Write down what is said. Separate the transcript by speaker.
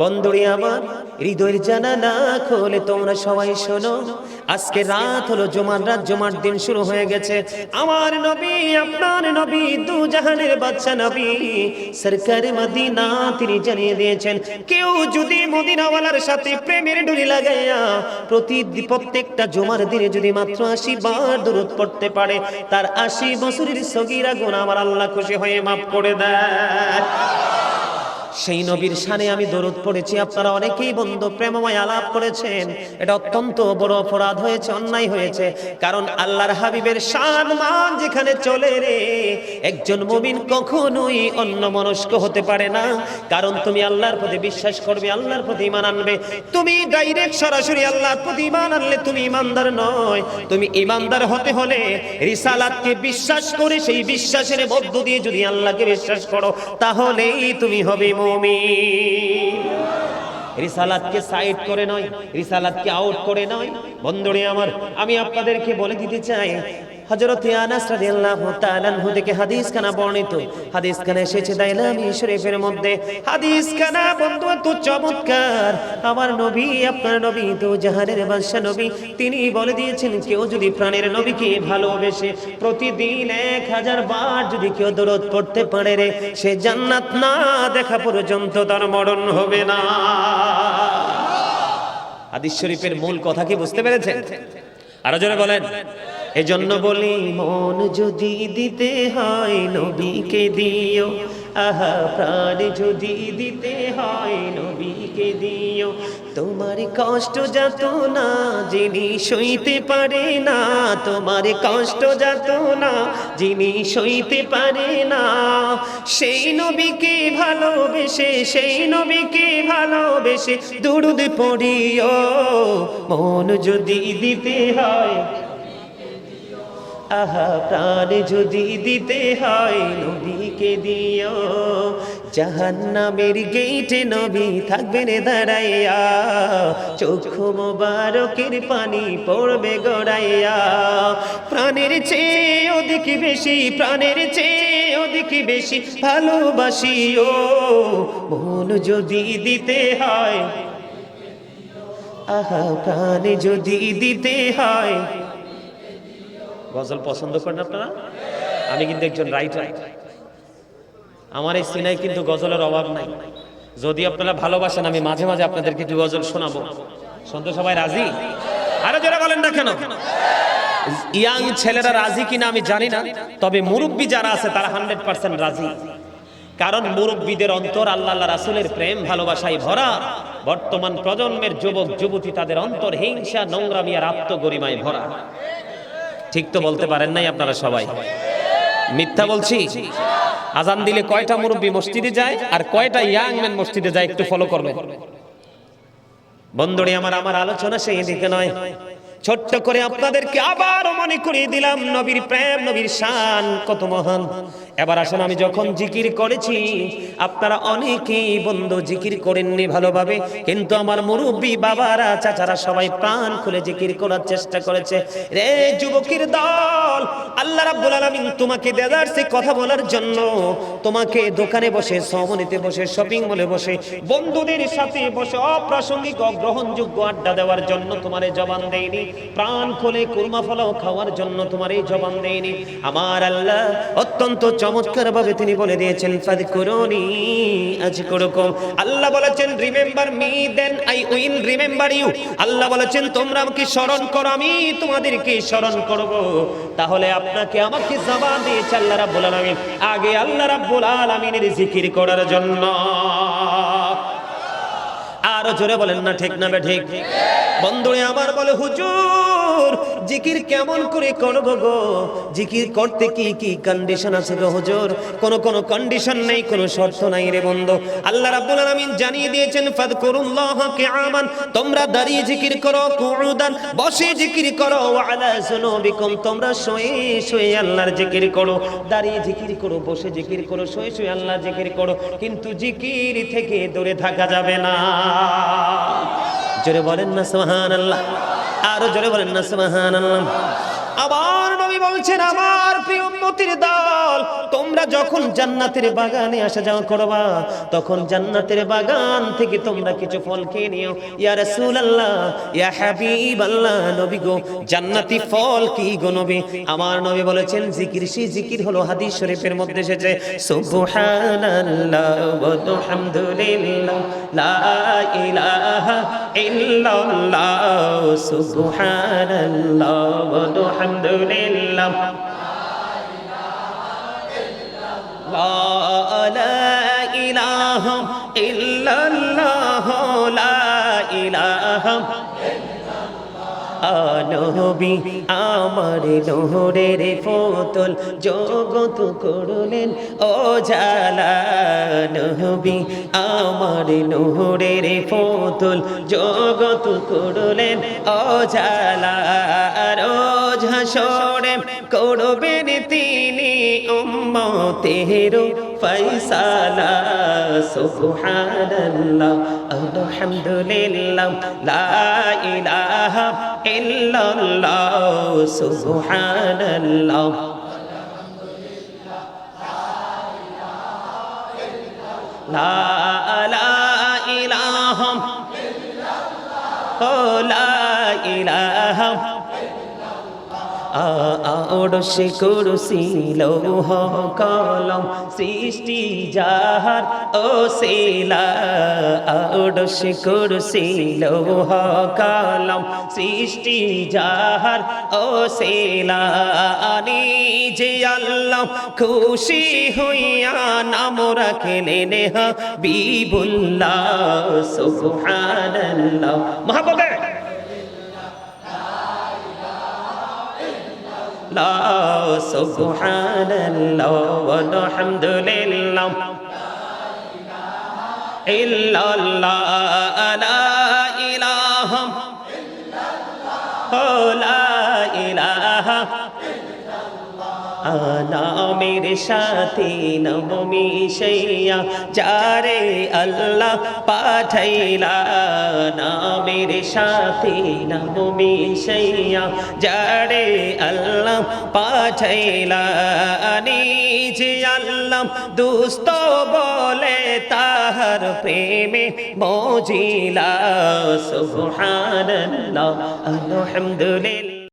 Speaker 1: বন্ধুরে আমার হৃদয়ের জানালা খোলে তোমরা সবাই শোনো, আজকে রাত হলো জুমার রাত, জুমার দিন শুরু হয়ে গেছে। আমার নবী, আপনার নবী, দু জাহানের বাদশা নবী সরকার মদিনা তিনি জানিয়ে দিয়েছেন, কেউ যদি মদিনাওয়ালার সাথে প্রেমের ডুরি লাগাইয়া প্রত্যেকটা জুমার দিনে যদি মাত্র 80 বার দরুদ পড়তে পারে, তার 80 বছরের সগীরা গুনাহ আমার আল্লাহ খুশি হয়ে মাফ করে দেয়। সেই নবীর শানে আমি দরুদ পড়েছি, আপনারা অনেকেই বন্ধু প্রেমময় আলাপ করেছেন। এটা অত্যন্ত বড় অপরাধ হয়েছে, অন্যায় হয়েছে। কারণ আল্লাহর হাবিবের শান মান যেখানে চলে রে, একজন মুমিন কখনোই অন্যমনস্ক হতে পারে না। কারণ তুমি আল্লাহর প্রতি বিশ্বাস করবে, আল্লাহর প্রতি ঈমান আনবে। তুমি ডাইরেক্ট সরাসরি আল্লাহর প্রতি ঈমান আনলে তুমি ঈমানদার নয়। তুমি ঈমানদার হতে হলে রিসালাতকে বিশ্বাস করে সেই বিশ্বাসের মধ্য দিয়ে যদি আল্লাহকে বিশ্বাস করো, তাহলেই তুমি হবে মুমিন। রিসালাতকে সাইড করে নয়, রিসালাতকে আউট করে নয়। বন্ধুরে আমার, আমি আপনাদেরকে বলে দিতে চাই, হযরত আনাস রাদিয়াল্লাহু তাআলা আনহু থেকে হাদিস খানা বর্ণিত। হাদিস খানা এসেছে দাইলামি শরীফের মধ্যে। হাদিস খানা বন্ধু তো চমৎকার। আমার নবী, আপনার নবী, তো জাহানের বাদশা নবী, তিনি বলে দিয়েছেন, কেউ যদি প্রাণের নবীকে ভালোবেসে প্রতিদিন 1000 বার যদি কেউ দরুদ পড়তে পারে রে, সে জান্নাত না দেখা পর্যন্ত তার মরণ হবে না। হাদিস শরীফের মূল কথা কি বুঝতে পেরেছেন? আরো জোরে বলেন। এজন্য বলি, মন যদি দিতে হয় নবীকে দিও, আহা প্রাণ যদি দিতে হয় নবীকে দিও। তোমার কষ্ট যত না যিনি সইতে পারে না, তোমার কষ্ট যত না যিনি সইতে পারে না, সেই নবীকে ভালোবেসে, সেই নবীকে ভালোবেসে দরুদ পড়িও। মন যদি দিতে হয়, আহা প্রাণ যদি দিতে হয় নবীকে দিও। জাহান্নামের গেইটে নবী থাকবেন দাঁড়াইয়া, চক্ষু মোবারকের পানি পড়বে গড়াইয়া। প্রাণের চেয়ে অধিক বেশি, প্রাণের চেয়ে অধিক বেশি ভালোবাসিও। মন যদি দিতে হয়, আহা প্রাণ যদি দিতে হয়। গজল পছন্দ করেন আপনারা? আমি কিন্তু একজন রাইটার, আমার এই সিনাই কিন্তু গজলের অভাব নাই। যদি আপনারা ভালোবাসেন, আমি মাঝে মাঝে আপনাদেরকে একটু গজল শোনাবো। শুনতে সবাই রাজি? আরে যারা বলেন না কেন? ইয়াং ছেলেরা রাজি কিনা আমি জানি না, তবে মুরব্বী যারা আছে তারা 100% রাজি। কারণ মুরব্বীদের অন্তর আল্লাহ রাসূলের প্রেম ভালোবাসায় ভরা। বর্তমান প্রজন্মের যুবক যুবতী তাদের অন্তর হিংসা, নোংরামি আর আত্মগরিমায় ভরা। ঠিক তো বলতে পারেন নাই আপনারা সবাই? মিথ্যা বলছি? আজান দিলে কয়টা মুরব্বী মসজিদে যায় আর কয়টা ইয়াং ম্যান মসজিদে যায়, একটু ফলো করবেন। বন্ধুরে আমার, আমার আলোচনা সেই দিকে নয়। ছোট্ট করে আপনাদেরকে আবার মনে করিয়ে দিলাম নবীর প্রেম, নবীর শান কত মহান। এবার আসেন, আমি যখন জিকির করেছি, আপনারা অনেকেই বন্ধু জিকির করেননি ভালোভাবে, কিন্তু আমার মুরব্বী বাবারা, চাচারা সবাই প্রাণ খুলে জিকির করার চেষ্টা করেছে। রে যুবকের দল, আল্লাহ রাব্বুল আলামিন তোমাকে দেদারসে কথা বলার জন্য, তোমাকে দোকানে বসে, সমনিতে বসে, শপিং মলে বসে, বন্ধুদের সাথে বসে অপ্রাসঙ্গিক অগ্রহণযোগ্য আড্ডা দেওয়ার জন্য তোমার এই জবান দেয়নি। প্রাণ খুলে কুরমা ফলাও খাওয়ার জন্য তোমার এই জবান দেয়নি। আমার আল্লাহ অত্যন্ত চমৎকার ভাবে তিনি বলে দিয়েছেন, ফাযকুরুনি আযকুরুকুম। আল্লাহ বলেছেন, remember me then I will remember you. Allah বলেছেন, তোমরা আমাকে স্মরণ করো, আমি তোমাদেরকে স্মরণ করব। তাহলে আপনাকে আমাকে জবান দিয়েছে আল্লাহ রাব্বুল আলামিন, আগে আল্লাহ রাব্বুল আলামিনের জিকির করার জন্য। আরো জোরে বলেন না ঠিক না ঠিক? বন্ধুরে আমার বলে, হুজুর জিকির কেমন করে করব গো? জিকির করতে কি কি কন্ডিশন আছে গো হুজুর? কোন কন্ডিশন নেই, কোন শর্ত নাই রে বন্ধু। আল্লাহ রাব্বুল আলামিন জানিয়ে দিয়েছেন, ফাযকুরুল্লাহা কিয়ামান, তোমরা দাঁড়িয়ে জিকির করো, কুউদান বসে জিকির করো, ওয়া আলা জুনুবিকুম, তোমরা শুয়ে শুয়ে আল্লাহর জিকির করো। দাঁড়িয়ে জিকির করো, বসে জিকির করো, শুয়ে শুয়ে আল্লাহর জিকির করো, কিন্তু জিকির থেকে দূরে থাকা যাবে না। জোরে বলেন না সুবহানাল্লাহ। আরো জোরে বলেন না সুবহানাল্লাহ। আবার নবী বলছেন আমার প্রিয় উম্মতের দল তোমরা যখন জান্নাতের বাগানে আসা যাওয়া করবা তখন জান্নাতের বাগান থেকে তোমরা কিছু ফল খেয়ে নিও ইয়া রাসূলুল্লাহ ইয়া হাবিবাল্লাহ নবী গো জান্নাতি ফল কি গো নবী আমার নবী বলেছেন জিকির সেই জিকির হলো হাদিস শরীফের মধ্যে এসেছে সুবহানাল্লাহ ওয়া বিহামদিল্লাহ লা ইলাহা ইল্লাল্লাহ সুবহানাল্লাহ ওয়া বিহামদিল্লাহ লা ইলাহা ইল্লাল্লাহ লা ইলাহা নবী আমার নোরের ফোতল জগত করলেন ও জালা নবী আমার নোরের ফোতল জগত করলেন ও জালা রোজ হাসরে করবেন তিনি উম্মতের ফয়সালা সুবহানাল্লাহ আলহামদুলিল্লাহ লা ইলাহা ইল্লাল্লাহ সুবহানাল্লাহ লা ইলাহা লা ইলাহা আড়শে কুরসি লৌহ কলম সৃষ্টি যাহার ও সেলা আড়শে কুরসি লৌহ কলম সৃষ্টি যাহার ও সেলা আনি যে আল্লাহ খুশি হইয়া নাম রাখলেন হাবিবুল্লাহ সুবহানাল্লাহ মহব্বতে লা সুবহানাল্লাহ ওয়া বিহামদিল্লাহ ইল্লাল্লাহ লা ইলাহা লা ইলাহা নামের সাথে নাম মিশাইয়া যারে আল্লাহ পাঠাইলা নামের সাথে নাম মিশাইয়া যারে আল্লাহ পাঠাইলা নিজে আল্লাহ দুস্ত বলে তাহার প্রেমে মজিলা সুবহানাল্লাহ আলহামদুলিল্লাহ